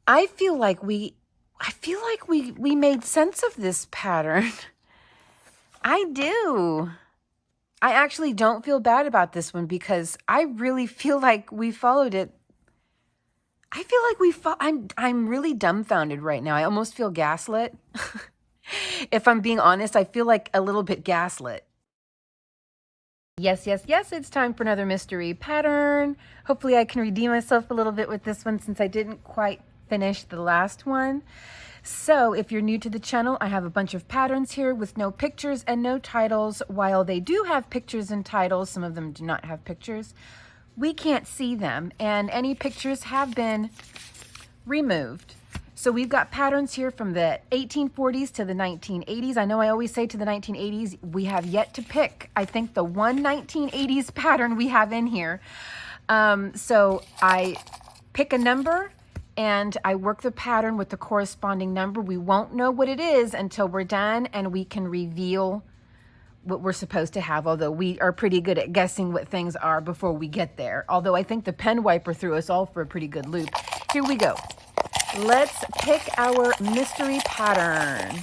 I feel like we made sense of this pattern. I do. I actually don't feel bad about this one because I really feel like we followed it. I feel like I'm really dumbfounded right now. I almost feel gaslit. If I'm being honest, I feel like a little bit gaslit. Yes, yes, yes, it's time for another mystery pattern. Hopefully I can redeem myself a little bit with this one since I didn't quite finish the last one. So if you're new to the channel, I have a bunch of patterns here with no pictures and no titles. While they do have pictures and titles, some of them do not have pictures. We can't see them, and any pictures have been removed. So we've got patterns here from the 1840s to the 1980s. I know I always say to the 1980s, we have yet to pick, I think, the one 1980s pattern we have in here. So I pick a number and I work the pattern with the corresponding number. We won't know what it is until we're done and we can reveal what we're supposed to have, although we are pretty good at guessing what things are before we get there. Although I think the pen wiper threw us all for a pretty good loop. Here we go. Let's pick our mystery pattern.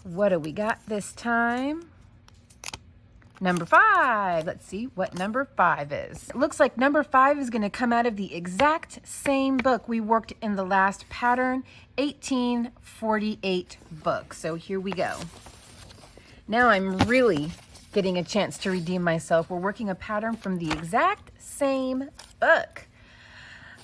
What do we got this time? Number 5. Let's see what number 5 is. It looks like number 5 is going to come out of the exact same book we worked in the last pattern, 1848 book. So here we go. Now I'm really getting a chance to redeem myself. We're working a pattern from the exact same book.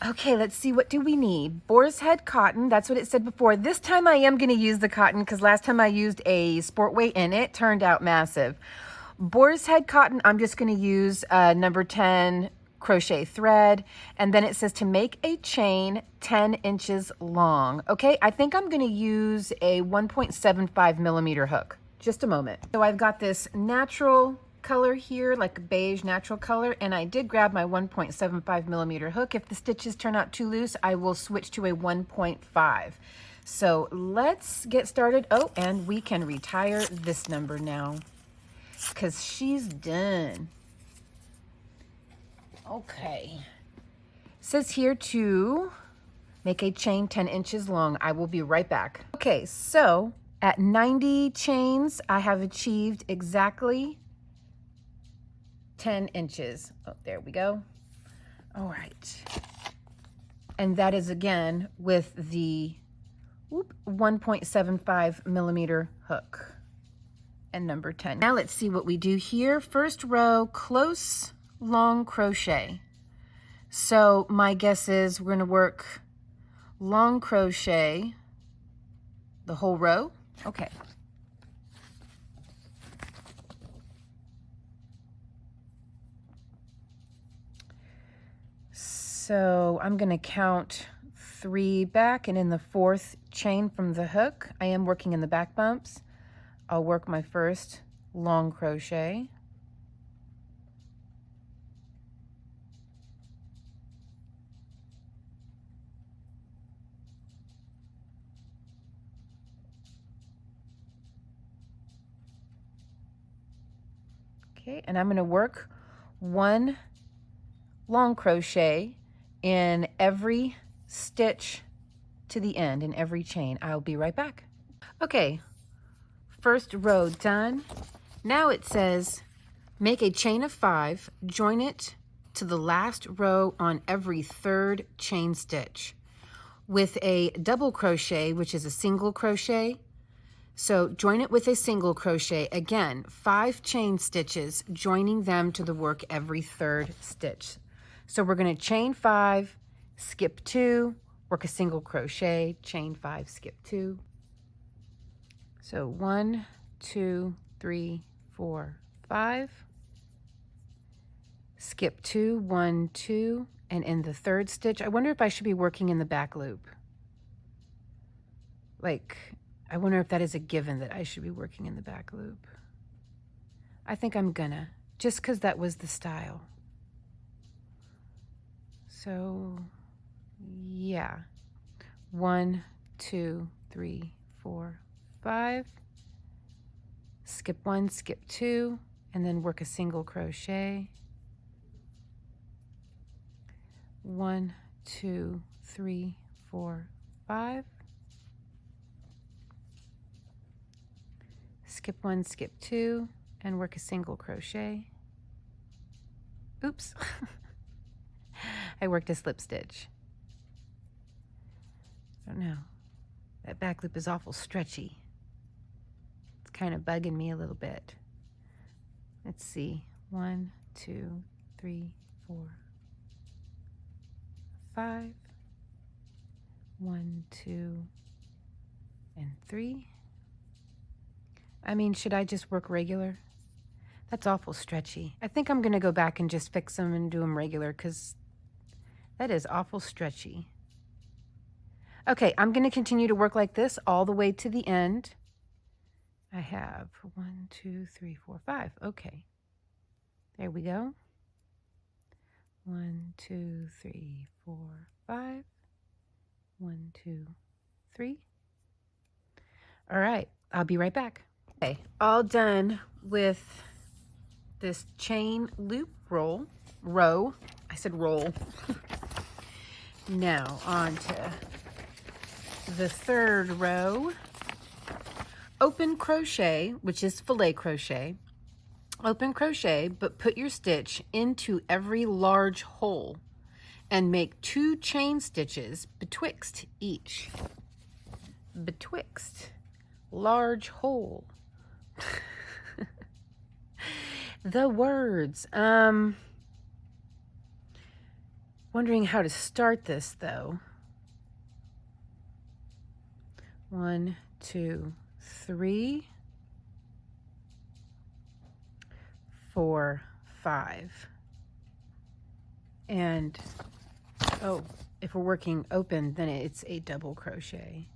Okay, let's see, what do we need? Boar's head cotton, that's what it said before. This time I am going to use the cotton because last time I used a sport weight and it turned out massive. Boar's head cotton, I'm just going to use number 10 crochet thread, and then it says to make a chain 10 inches long. Okay, I think I'm going to use a 1.75 millimeter hook. Just a moment. So I've got this natural color here, like a beige natural color, and I did grab my 1.75 millimeter hook. If the stitches turn out too loose, I will switch to a 1.5. So let's get started. Oh, and we can retire this number now because she's done. Okay. It says here to make a chain 10 inches long. I will be right back. Okay, so at 90 chains, I have achieved exactly 10 inches. Oh, there we go. All right. And that is again with the 1.75 millimeter hook and number 10. Now let's see what we do here. First row, close long crochet. So my guess is we're going to work long crochet the whole row. Okay. So I'm going to count 3 back, and in the 4th chain from the hook, I am working in the back bumps. I'll work my first long crochet. Okay, and I'm going to work 1 long crochet in every stitch to the end in every chain. I'll be right back. Okay, first row done. Now it says make a chain of 5, join it to the last row on every 3rd chain stitch with a double crochet, which is a single crochet. So join it with a single crochet. Again, 5 chain stitches, joining them to the work every 3rd stitch. So we're going to chain 5, skip 2, work a single crochet, chain 5, skip 2. So 1, 2, 3, 4, 5. Skip 2, 1, 2, and in the 3rd stitch, I wonder if I should be working in the back loop. Like, I wonder if that is a given that I should be working in the back loop. I think I'm gonna, just because that was the style. So, yeah. 1, 2, 3, 4, 5. Skip 1, skip 2, and then work a single crochet. 1, 2, 3, 4, 5. Skip 1, skip 2, and work a single crochet. Oops. I worked a slip stitch. I don't know. That back loop is awful stretchy. It's kind of bugging me a little bit. Let's see. 1, 2, 3, 4, 5. 1, 2, and 3. I mean, should I just work regular? That's awful stretchy. I think I'm going to go back and just fix them and do them regular because that is awful stretchy. Okay, I'm going to continue to work like this all the way to the end. I have 1, 2, 3, 4, 5. Okay. There we go. 1, 2, 3, 4, 5. 1, 2, 3. All right, I'll be right back. Okay, all done with this chain loop row. I said roll. Now on to the third row. Open crochet, which is filet crochet. Open crochet, but put your stitch into every large hole and make 2 chain stitches betwixt each. Betwixt. Large hole. The words. Wondering how to start this though. 1, 2, 3, 4, 5. And oh, if we're working open, then it's a double crochet.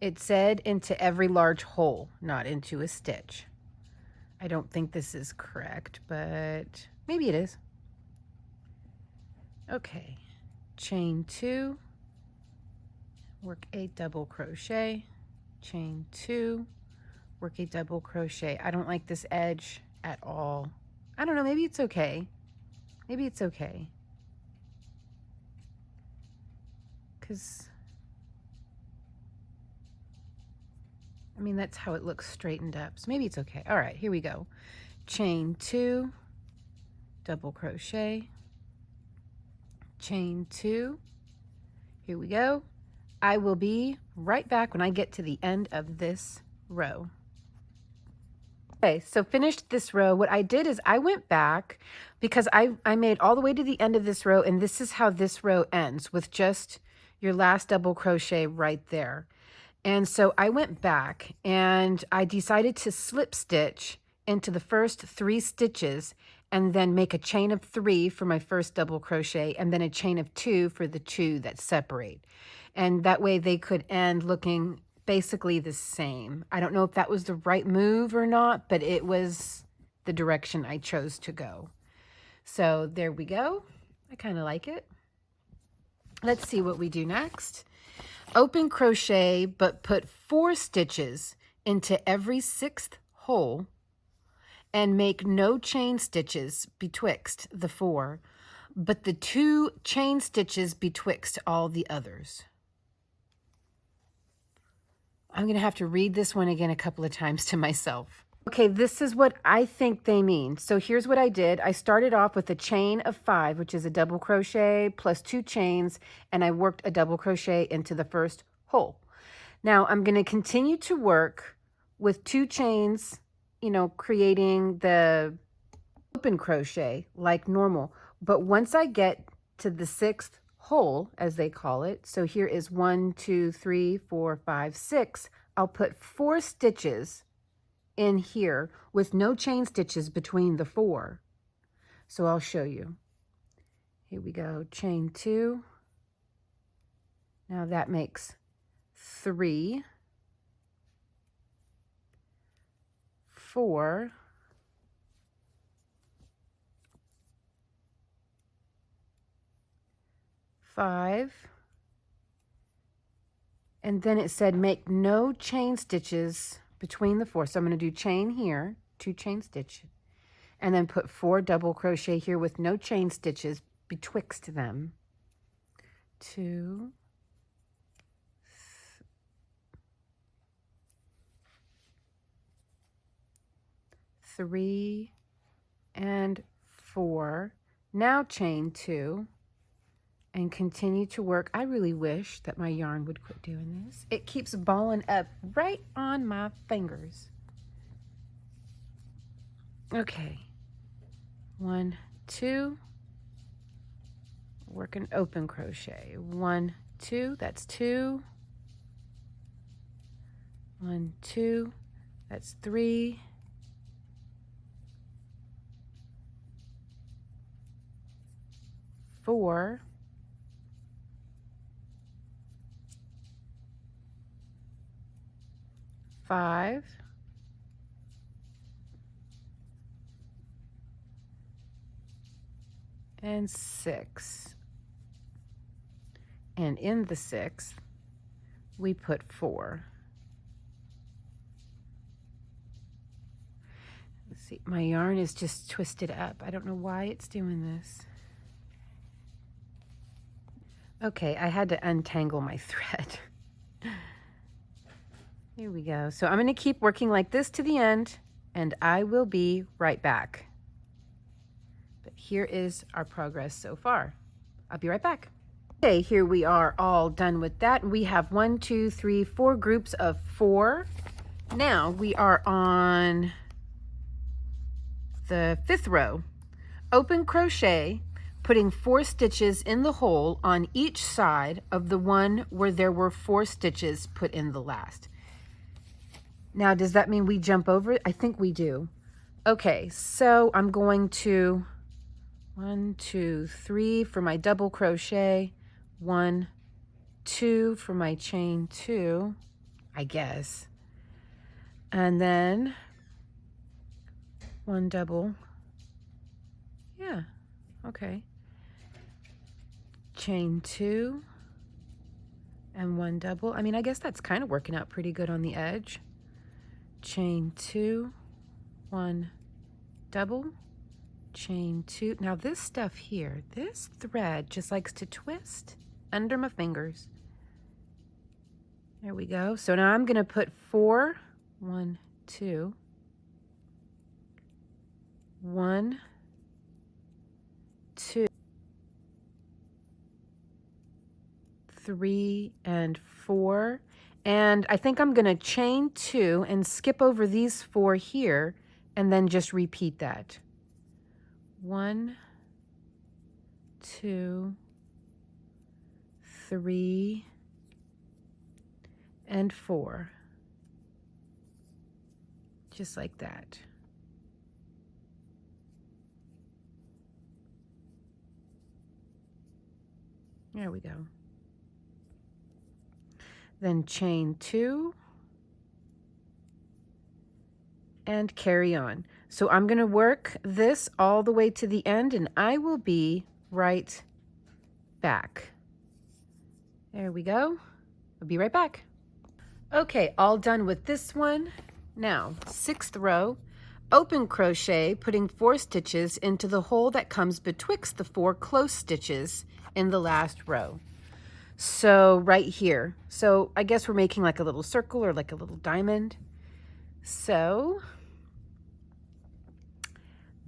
It said into every large hole, not into a stitch. I don't think this is correct, but maybe it is. Okay, chain 2, work a double crochet, chain 2, work a double crochet. I don't like this edge at all. I don't know, maybe it's okay. Maybe it's okay. Because, I mean, that's how it looks straightened up. So maybe it's okay. All right, here we go. Chain 2, double crochet, chain 2. Here we go. I will be right back when I get to the end of this row. Okay, so finished this row. What I did is I went back because I made all the way to the end of this row, and this is how this row ends, with just your last double crochet right there. And so I went back and I decided to slip stitch into the first 3 stitches and then make a chain of 3 for my first double crochet and then a chain of 2 for the 2 that separate. And that way they could end looking basically the same. I don't know if that was the right move or not, but it was the direction I chose to go. So there we go. I kind of like it. Let's see what we do next. Open crochet, but put 4 stitches into every 6th hole and make no chain stitches betwixt the 4, but the 2 chain stitches betwixt all the others. I'm going to have to read this one again a couple of times to myself. Okay, this is what I think they mean. So here's what I did. I started off with a chain of 5, which is a double crochet plus 2 chains, and I worked a double crochet into the first hole. Now I'm going to continue to work with 2 chains, you know, creating the open crochet like normal. But once I get to the 6th hole, as they call it, so here is 1, 2, 3, 4, 5, 6, I'll put 4 stitches in here with no chain stitches between the 4. So I'll show you. Here we go, chain 2. Now that makes 3, 4, 5, and then it said make no chain stitches between the 4. So I'm going to do chain here, 2 chain stitches, and then put 4 double crochet here with no chain stitches betwixt them. 2, 3, and 4. Now chain 2 and continue to work. I really wish that my yarn would quit doing this. It keeps balling up right on my fingers. Okay, 1, 2, work an open crochet. 1, 2, that's 2. 1, 2, that's 3. 4. 5. And 6. And in the 6th, we put 4. Let's see, my yarn is just twisted up. I don't know why it's doing this. Okay, I had to untangle my thread. Here we go. So I'm going to keep working like this to the end, and I will be right back. But here is our progress so far. I'll be right back. Okay, here we are all done with that. We have 1, 2, 3, 4 groups of 4. Now we are on the 5th row. Open crochet, putting 4 stitches in the hole on each side of the one where there were 4 stitches put in the last. Now, does that mean we jump over it? I think we do. Okay, so I'm going to 1, 2, 3 for my double crochet, 1, 2 for my chain 2, I guess, and then 1 double. Yeah, okay. Chain 2 and 1 double. I mean, I guess that's kind of working out pretty good on the edge. Chain 2, 1 double, chain 2. Now this stuff here, this thread just likes to twist under my fingers. There we go. So now I'm going to put 4, 1, 2, 1, 2, 3, and 4. And I think I'm going to chain 2 and skip over these 4 here and then just repeat that. 1, 2, 3, and 4. Just like that. There we go. Then chain 2 and carry on. So I'm going to work this all the way to the end, and I will be right back. There we go. I'll be right back. Okay, all done with this one. Now, 6th row, open crochet, putting 4 stitches into the hole that comes betwixt the 4 close stitches in the last row. So right here. So I guess we're making like a little circle or like a little diamond. So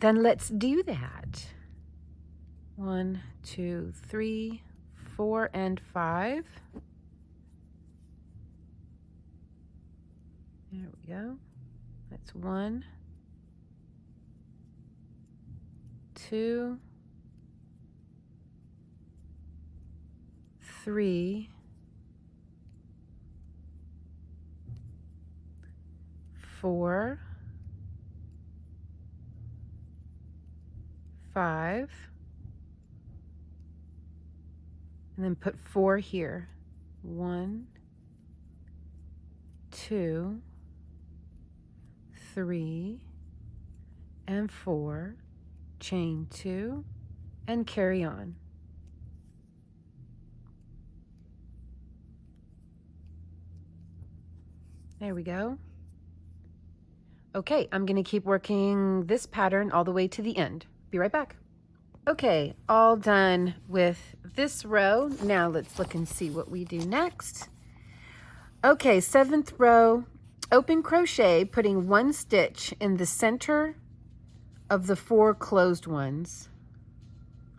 then let's do that. 1, 2, 3, 4, and 5. There we go. That's 1, 2, 3, 4, 5, and then put 4 here. 1, 2, 3, and 4, chain 2, and carry on. There we go. Okay, I'm going to keep working this pattern all the way to the end. Be right back. Okay, all done with this row. Now let's look and see what we do next. Okay, 7th row, open crochet, putting 1 stitch in the center of the 4 closed ones,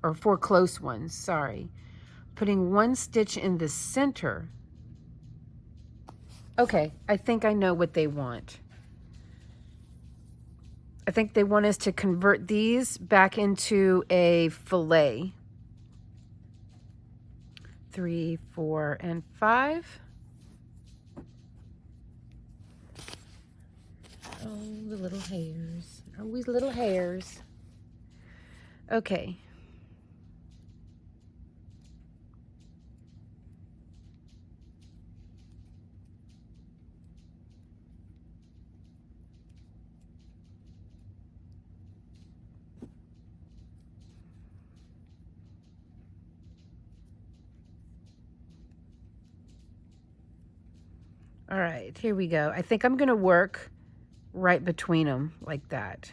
or 4 close ones, sorry. Putting 1 stitch in the center. Okay, I think I know what they want. I think they want us to convert these back into a fillet. 3, 4, and 5. Oh, the little hairs. Always little hairs. Okay. All right, here we go. I think I'm going to work right between them like that.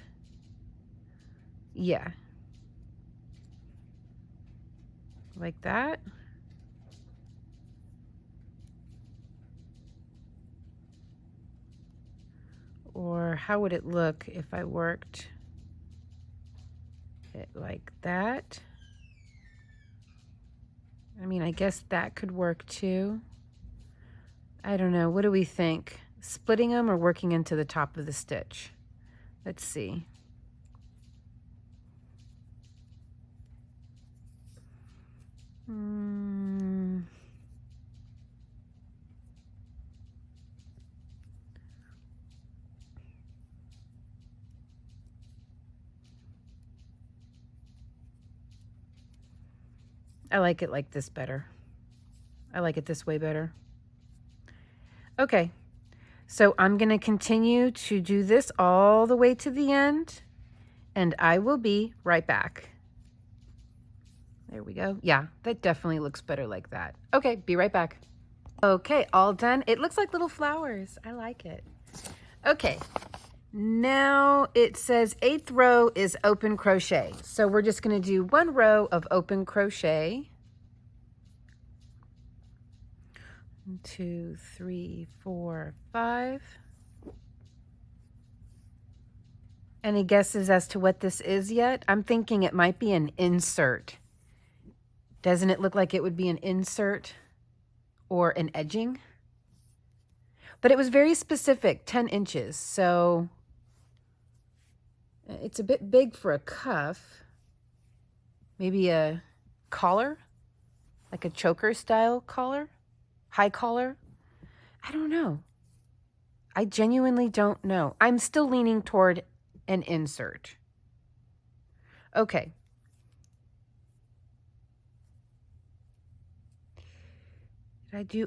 Yeah. Like that. Or how would it look if I worked it like that? I mean, I guess that could work too. I don't know. What do we think? Splitting them or working into the top of the stitch? Let's see. I like it like this better. I like it this way better. Okay, so I'm going to continue to do this all the way to the end, and I will be right back. There we go. Yeah, that definitely looks better like that. Okay, be right back. Okay, all done. It looks like little flowers. I like it. Okay, now it says 8th row is open crochet. So we're just going to do 1 row of open crochet. 1, 2, 3, 4, 5. Any guesses as to what this is yet? I'm thinking it might be an insert. Doesn't it look like it would be an insert or an edging? But it was very specific, 10 inches. So it's a bit big for a cuff. Maybe a collar, like a choker style collar, high collar. I don't know. I genuinely don't know. I'm still leaning toward an insert. Okay.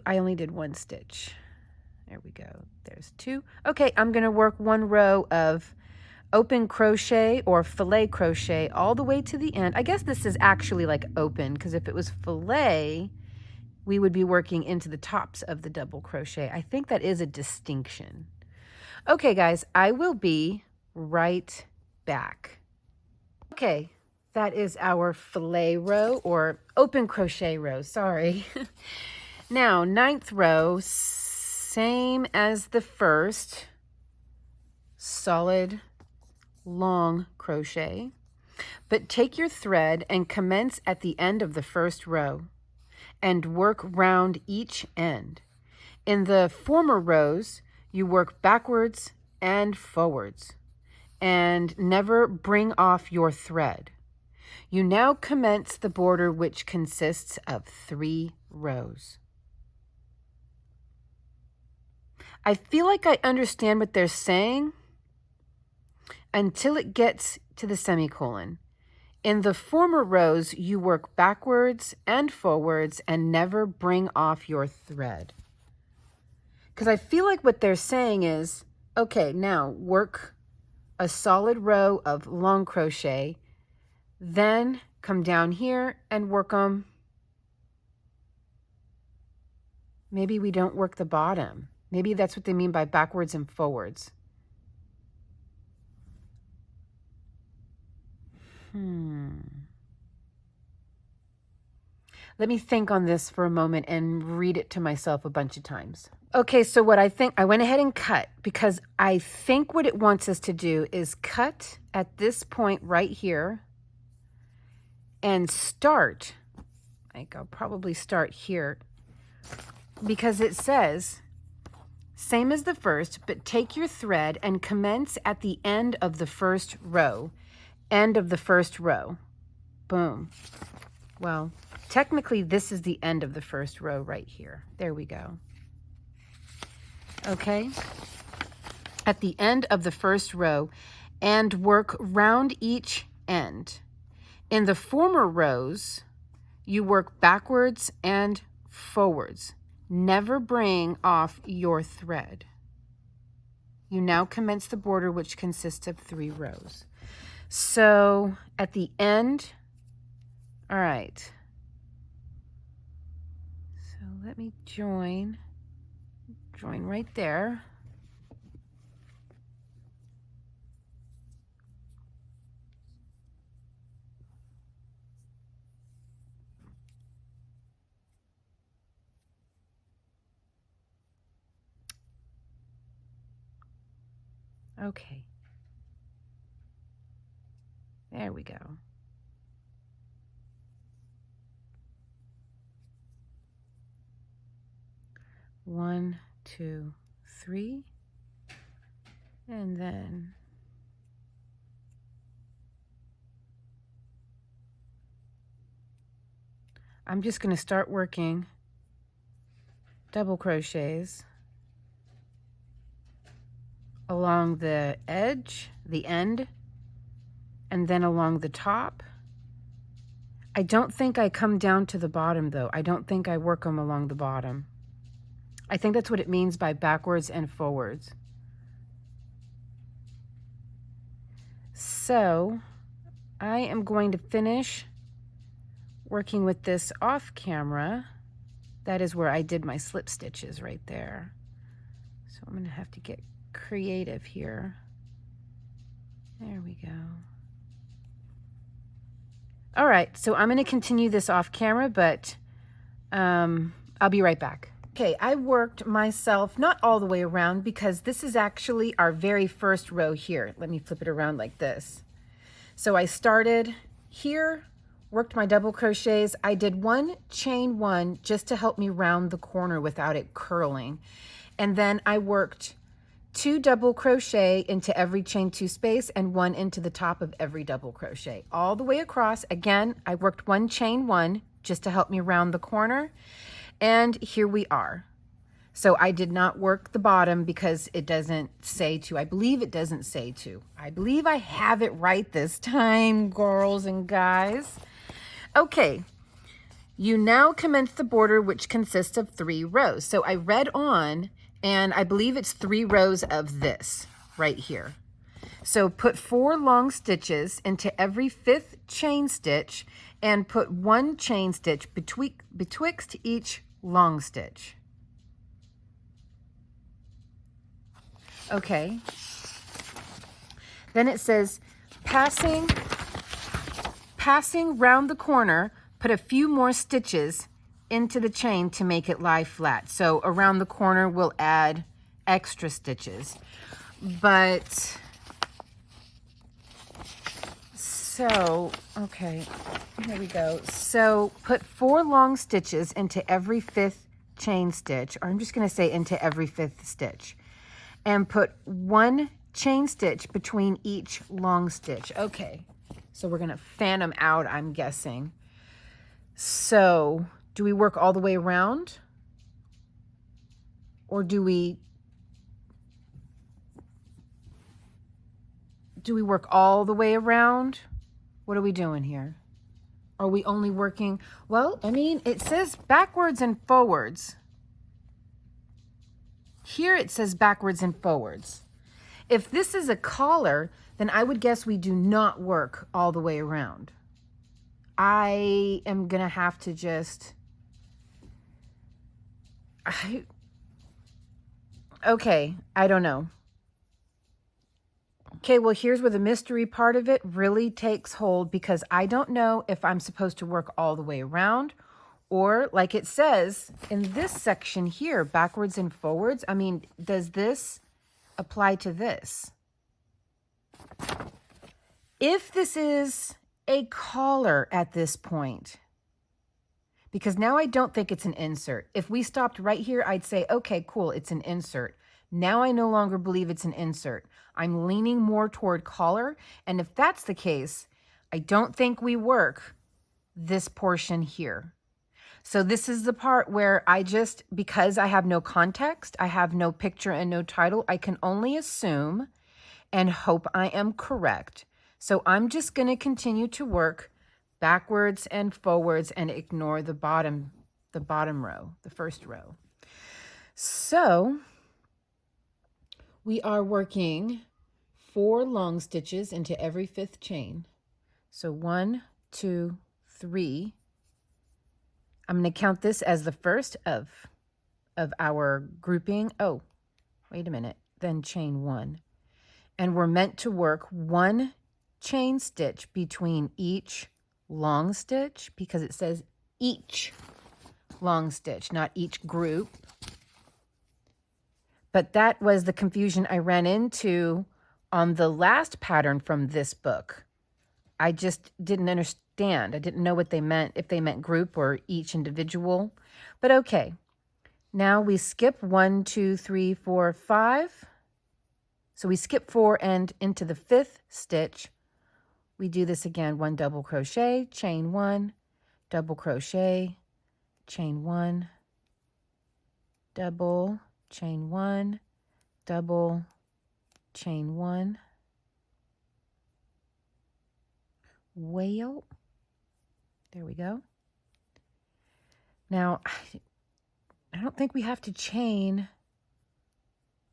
I only did 1 stitch. There we go. There's 2. Okay, I'm going to work 1 row of open crochet or fillet crochet all the way to the end. I guess this is actually like open, because if it was fillet, we would be working into the tops of the double crochet. I think that is a distinction. Okay, guys, I will be right back. Okay, that is our fillet row or open crochet row, sorry. Now, 9th row, same as the first, solid long crochet, but take your thread and commence at the end of the first row and work round each end. In the former rows, you work backwards and forwards and never bring off your thread. You now commence the border, which consists of 3 rows. I feel like I understand what they're saying until it gets to the semicolon. In the former rows, you work backwards and forwards and never bring off your thread. Because I feel like what they're saying is, okay, now work a solid row of long crochet, then come down here and work them. Maybe we don't work the bottom. Maybe that's what they mean by backwards and forwards. Let me think on this for a moment and read it to myself a bunch of times. Okay, so what I think, I went ahead and cut because I think what it wants us to do is cut at this point right here and start. Like I'll probably start here because it says, same as the first, but take your thread and commence at the end of the first row. End of the first row. Boom. Well, technically this is the end of the first row right here. There we go. Okay. At the end of the first row and work round each end. In the former rows, you work backwards and forwards. Never bring off your thread. You now commence the border, which consists of 3 rows. So at the end, all right. So let me join right there. Okay. There we go. One, 2, 3. And then I'm just going to start working double crochets along the edge, the end, and then along the top. I don't think I come down to the bottom though. I don't think I work them along the bottom. I think that's what it means by backwards and forwards. So I am going to finish working with this off camera. That is where I did my slip stitches right there. So I'm going to have to get creative here. There we go. All right, so I'm going to continue this off camera, but I'll be right back. Okay, I worked myself not all the way around because this is actually our very first row here. Let me flip it around like this. So I started here, worked my double crochets. I did 1 chain 1 just to help me round the corner without it curling. And then I worked 2 double crochet into every chain 2 space and 1 into the top of every double crochet. All the way across. Again, I worked 1 chain 1 just to help me round the corner. And here we are. So I did not work the bottom because it doesn't say to. I believe it doesn't say to. I believe I have it right this time, girls and guys. Okay, you now commence the border, which consists of 3 rows. So I read on, and I believe it's 3 rows of this right here. So put 4 long stitches into every 5th chain stitch and put 1 chain stitch betwixt each long stitch. Okay. Then it says passing round the corner, put a few more stitches into the chain to make it lie flat. So around the corner we'll add extra stitches. But so, okay, here we go. So put 4 long stitches into every 5th chain stitch, or I'm just going to say into every 5th stitch, and put 1 chain stitch between each long stitch. Okay, so we're going to fan them out, I'm guessing. So do we work all the way around? Or do we work all the way around? What are we doing here? Are we only working? Well, I mean, it says backwards and forwards. Here it says backwards and forwards. If this is a collar, then I would guess we do not work all the way around. I am going to have to just... Okay, I don't know. Okay, well, here's where the mystery part of it really takes hold, because I don't know if I'm supposed to work all the way around Or like it says in this section here, backwards and forwards. I mean, does this apply to this? If this is a collar at this point, because now I don't think it's an insert. If we stopped right here, I'd say, okay, cool, it's an insert. Now I no longer believe it's an insert. I'm leaning more toward collar. And if that's the case, I don't think we work this portion here. So this is the part where I just, because I have no context, I have no picture and no title, I can only assume and hope I am correct. So I'm just going to continue to work backwards and forwards and ignore the bottom row, the first row. So we are working 4 long stitches into every 5th chain. So 1, 2, 3. I'm going to count this as the first of our grouping. Oh, wait a minute. Then chain 1. And we're meant to work 1 chain stitch between each long stitch, because it says each long stitch, not each group. But that was the confusion I ran into on the last pattern from this book. I just didn't understand. I didn't know what they meant, if they meant group or each individual. But okay, now we skip 1, 2, 3, 4, 5. So we skip 4 and into the 5th stitch. We do this again, 1 double crochet, chain 1, double crochet, chain 1, double, chain 1, double, chain 1. Whale. There we go. Now, I don't think we have to chain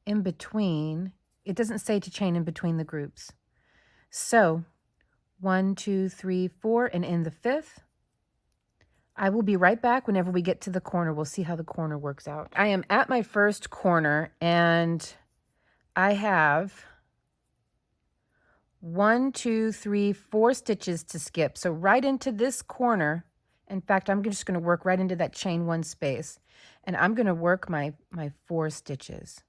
in between. It doesn't say to chain in between the groups. So 1, 2, 3, 4, and in the 5th. I will be right back whenever we get to the corner. We'll see how the corner works out. I am at my first corner, and I have 1, 2, 3, 4 stitches to skip. So right into this corner. In fact, I'm just going to work right into that chain 1 space, and I'm going to work my 4 stitches.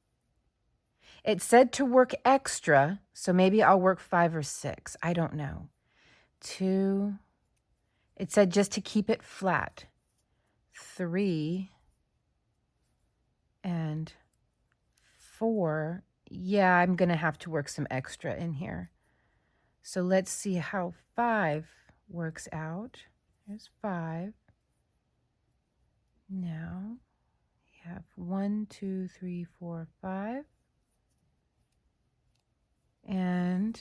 It said to work extra, so maybe I'll work 5 or 6. I don't know. 2. It said just to keep it flat. 3 and 4. Yeah, I'm going to have to work some extra in here. So let's see how 5 works out. There's 5. Now we have 1, 2, 3, 4, 5. And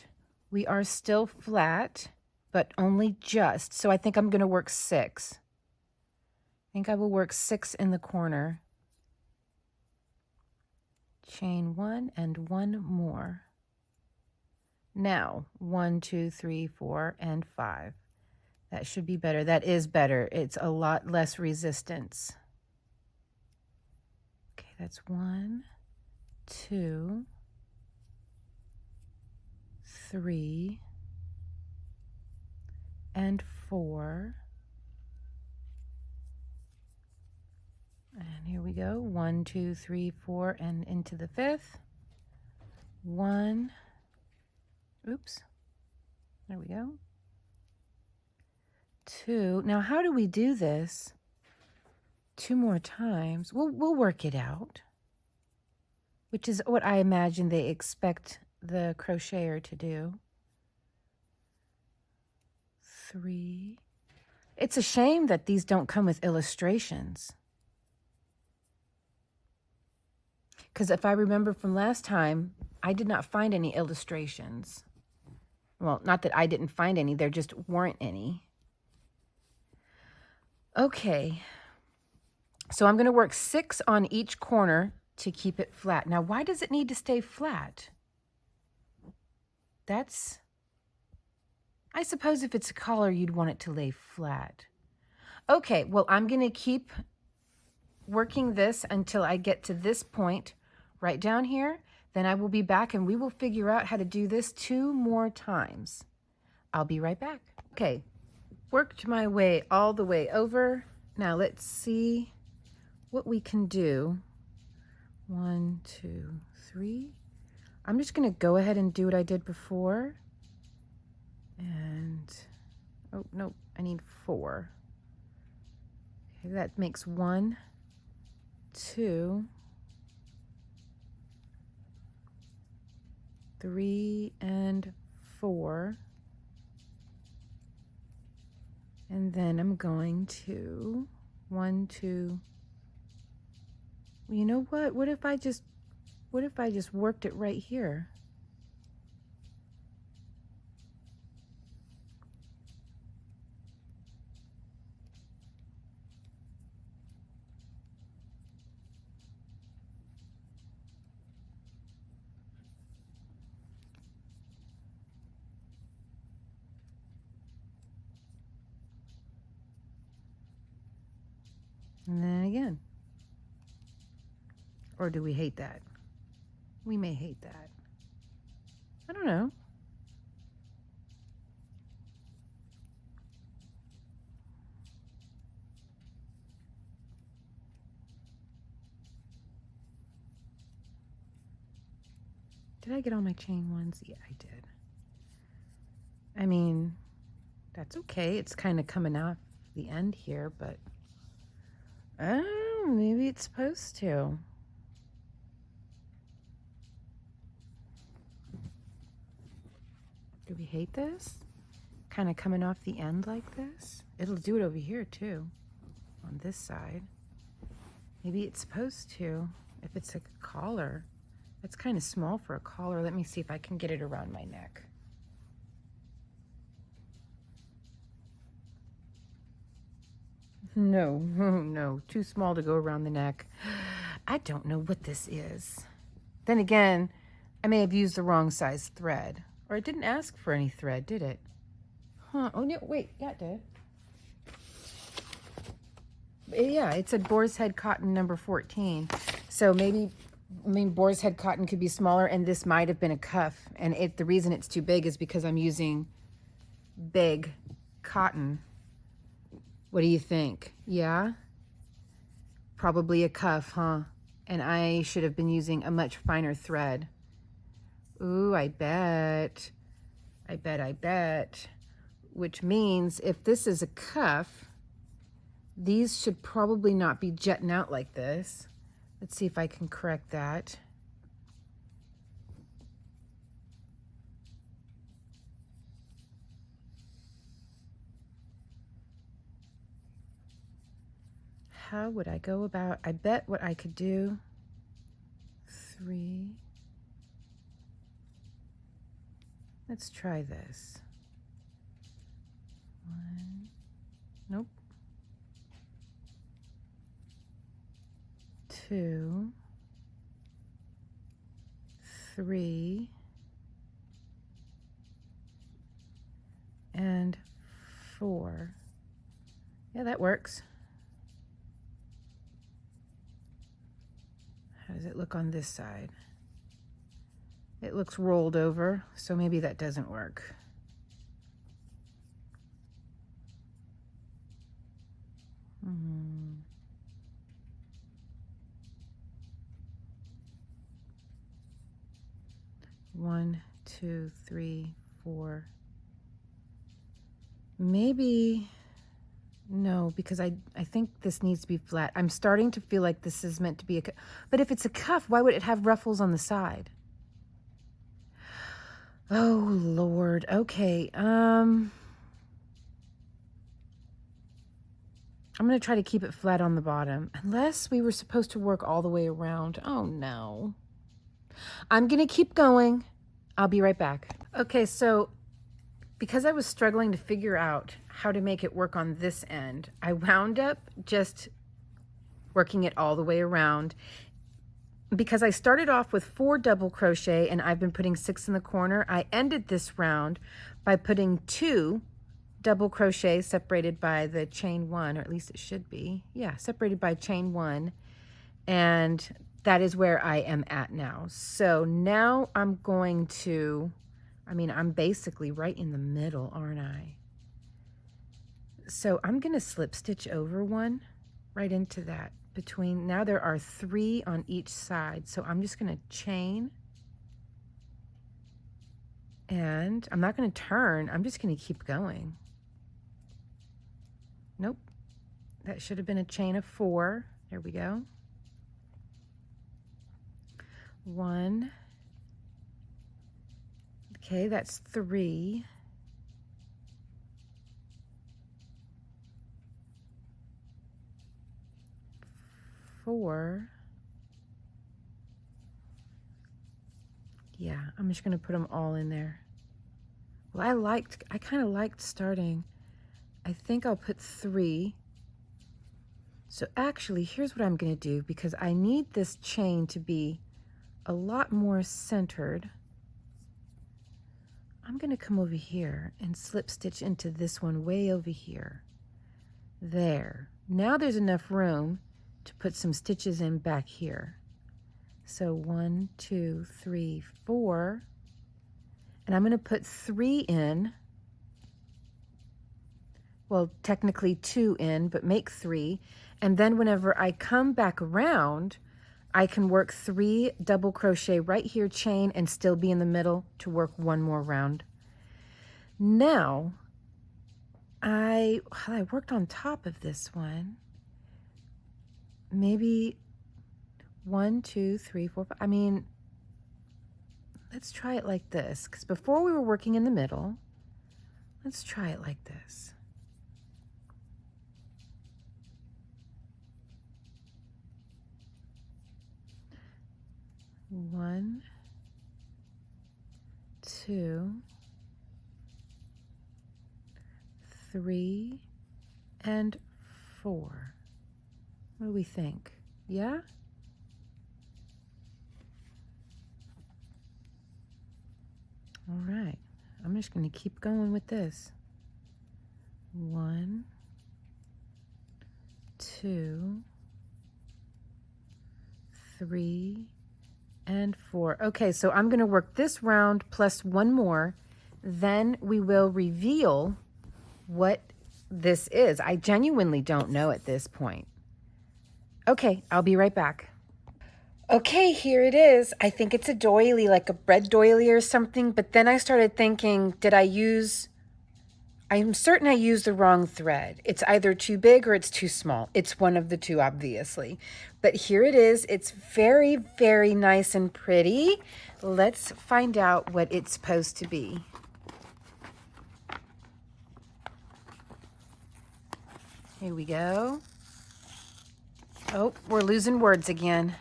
we are still flat, but only just. So I think I'm going to work 6. I think I will work 6 in the corner. Chain 1 and 1 more. Now 1, 2, 3, 4, and 5. That should be better. That is better. It's a lot less resistance. Okay, that's 1, 2, 3, and 4. And here we go. 1, 2, 3, 4, and into the 5th. 1. Oops. There we go. 2. Now, how do we do this? 2 more times. We'll work it out, which is what I imagine they expect the crocheter to do. 3. It's a shame that these don't come with illustrations, because if I remember from last time, I did not find any illustrations. Well, not that I didn't find any, there just weren't any. Okay, so I'm going to work 6 on each corner to keep it flat. Now, why does it need to stay flat? That's, I suppose if it's a collar, you'd want it to lay flat. Okay, well, I'm going to keep working this until I get to this point right down here. Then I will be back and we will figure out how to do this 2 more times. I'll be right back. Okay, worked my way all the way over. Now let's see what we can do. 1, 2, 3. I'm just going to go ahead and do what I did before. And, oh, no, I need 4. Okay, that makes 1, 2, 3, and 4. And then I'm going to 1, 2. Well, you know what? What if I just worked it right here? And then again. Or do we hate that? We may hate that. I don't know. Did I get all my chain ones? Yeah, I did. I mean, that's okay. It's kind of coming off the end here, but oh, maybe it's supposed to. Do we hate this? Kind of coming off the end like this? It'll do it over here too, on this side. Maybe it's supposed to, if it's like a collar. It's kind of small for a collar. Let me see if I can get it around my neck. No, no, too small to go around the neck. I don't know what this is. Then again, I may have used the wrong size thread. Or it didn't ask for any thread, did it? Huh, oh no, wait, yeah, it did. Yeah, it said boar's head cotton number 14. So maybe, I mean, boar's head cotton could be smaller, and this might have been a cuff. And the reason it's too big is because I'm using big cotton. What do you think? Yeah? Probably a cuff, huh? And I should have been using a much finer thread. Ooh, I bet. I bet. Which means if this is a cuff, these should probably not be jutting out like this. Let's see if I can correct that. How would I go about? I bet what I could do, 3. Let's try this. 1, nope. 2, 3, and 4. Yeah, that works. How does it look on this side? It looks rolled over, so maybe that doesn't work. One, 2, 3, 4. Maybe, no, because I think this needs to be flat. I'm starting to feel like this is meant to be a cuff. But if it's a cuff, why would it have ruffles on the side? Oh, Lord. Okay. I'm going to try to keep it flat on the bottom. Unless we were supposed to work all the way around. Oh, no. I'm going to keep going. I'll be right back. Okay, so because I was struggling to figure out how to make it work on this end, I wound up just working it all the way around. Because I started off with 4 double crochet and I've been putting 6 in the corner, I ended this round by putting 2 double crochet separated by the chain 1, or at least it should be. Yeah, separated by chain 1. And that is where I am at now. So now I'm going to, I mean, I'm basically right in the middle, aren't I? So I'm going to slip stitch over one right into that between. Now there are 3 on each side. So I'm just going to chain, and I'm not going to turn. I'm just going to keep going. Nope. That should have been a chain of 4. There we go. 1. Okay, that's 3. 4. Yeah, I'm just gonna put them all in there. Well, I kind of liked starting. I think I'll put 3. So actually, here's what I'm gonna do, because I need this chain to be a lot more centered. I'm gonna come over here and slip stitch into this one way over here. There. Now there's enough room to put some stitches in back here. So 1, 2, 3, 4. And I'm going to put 3 in. Well, technically 2 in, but make 3. And then whenever I come back around, I can work 3 double crochet right here, chain, and still be in the middle to work 1 more round. Now, I worked on top of this one. Maybe 1, 2, 3, 4, 5. I mean, let's try it like this, because before we were working in the middle. Let's try it like this. One, 2, 3, and 4. What do we think? Yeah? All right, I'm just going to keep going with this. 1, 2, 3, and 4. Okay, so I'm going to work this round plus 1 more. Then we will reveal what this is. I genuinely don't know at this point. Okay, I'll be right back. Okay, here it is. I think it's a doily, like a bread doily or something, but then I started thinking, I'm certain I used the wrong thread. It's either too big or it's too small. It's one of the two, obviously. But here it is. It's very, very nice and pretty. Let's find out what it's supposed to be. Here we go. Oh, we're losing words again.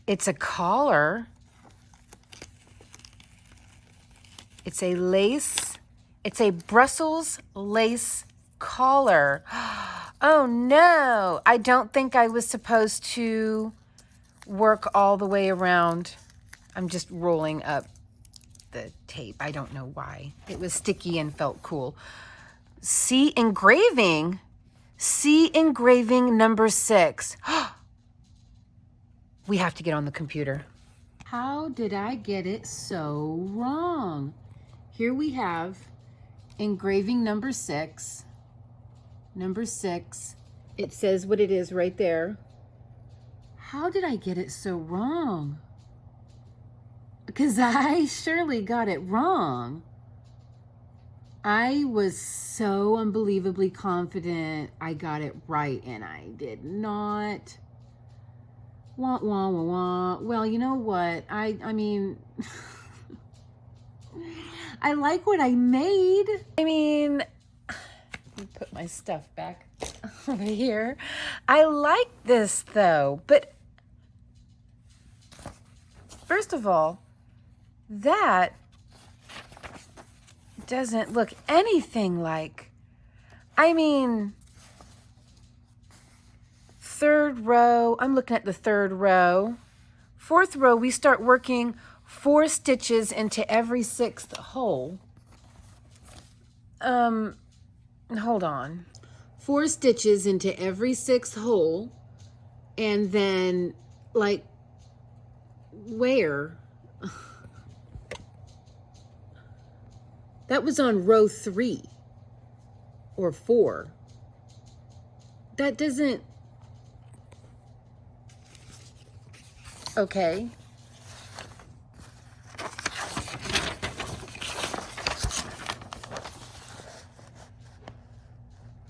It's a collar. It's a lace. It's a Brussels lace collar. Oh no, I don't think I was supposed to work all the way around. I'm just rolling up the tape. I don't know why. It was sticky and felt cool. See engraving. See engraving number 6. We have to get on the computer. How did I get it so wrong? Here we have engraving number 6. Number 6. It says what it is right there. How did I get it so wrong? Because I surely got it wrong. I was so unbelievably confident I got it right, and I did not. Wah, wah, wah, wah. Well, you know what? I mean, I like what I made. I mean, let me put my stuff back over here. I like this though, but first of all, that doesn't look anything like, I mean, 3rd row, I'm looking at the 3rd row. 4th row, we start working 4 stitches into every 6th hole. Hold on. 4 stitches into every 6th hole, and then, like, where? That was on row 3 or 4. That doesn't... Okay.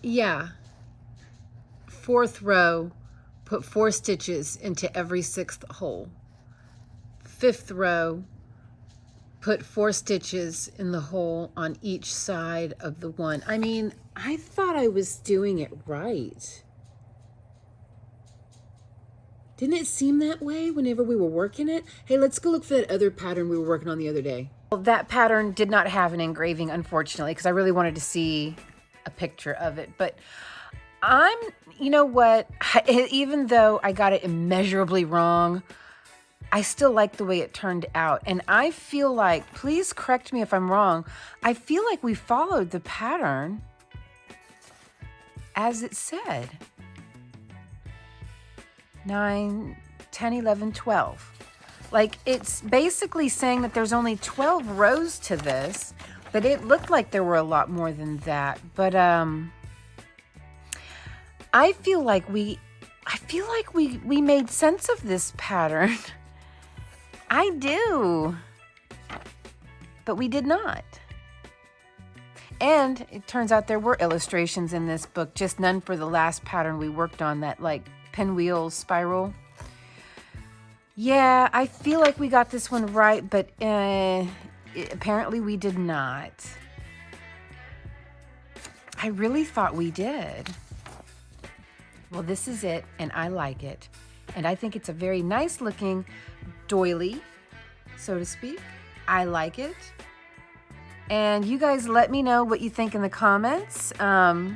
Yeah. 4th row, put 4 stitches into every 6th hole. 5th row, put 4 stitches in the hole on each side of the one. I mean, I thought I was doing it right. Didn't it seem that way whenever we were working it? Hey, let's go look for that other pattern we were working on the other day. Well, that pattern did not have an engraving, unfortunately, because I really wanted to see a picture of it. But you know what? Even though I got it immeasurably wrong, I still like the way it turned out. And I feel like, please correct me if I'm wrong, I feel like we followed the pattern as it said. 9, 10, 11, 12. Like, it's basically saying that there's only 12 rows to this, but it looked like there were a lot more than that. But I feel like we made sense of this pattern. I do. But we did not. And it turns out there were illustrations in this book, just none for the last pattern we worked on, that like pinwheel spiral. Yeah, I feel like we got this one right, but apparently we did not. I really thought we did. Well, this is it, and I like it. And I think it's a very nice looking doily, so to speak. I like it. And you guys let me know what you think in the comments. I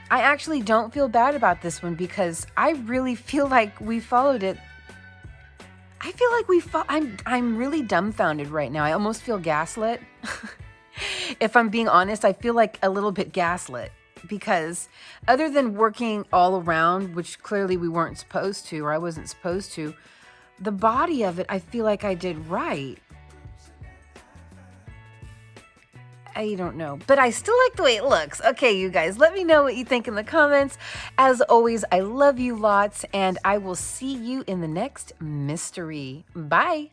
actually don't feel bad about this one because I really feel like we followed it. I feel like I'm really dumbfounded right now. I almost feel gaslit. If I'm being honest, I feel like a little bit gaslit because other than working all around, which clearly we weren't supposed to, or I wasn't supposed to, the body of it, I feel like I did right. I don't know, but I still like the way it looks. Okay, you guys, let me know what you think in the comments. As always, I love you lots, and I will see you in the next mystery. Bye.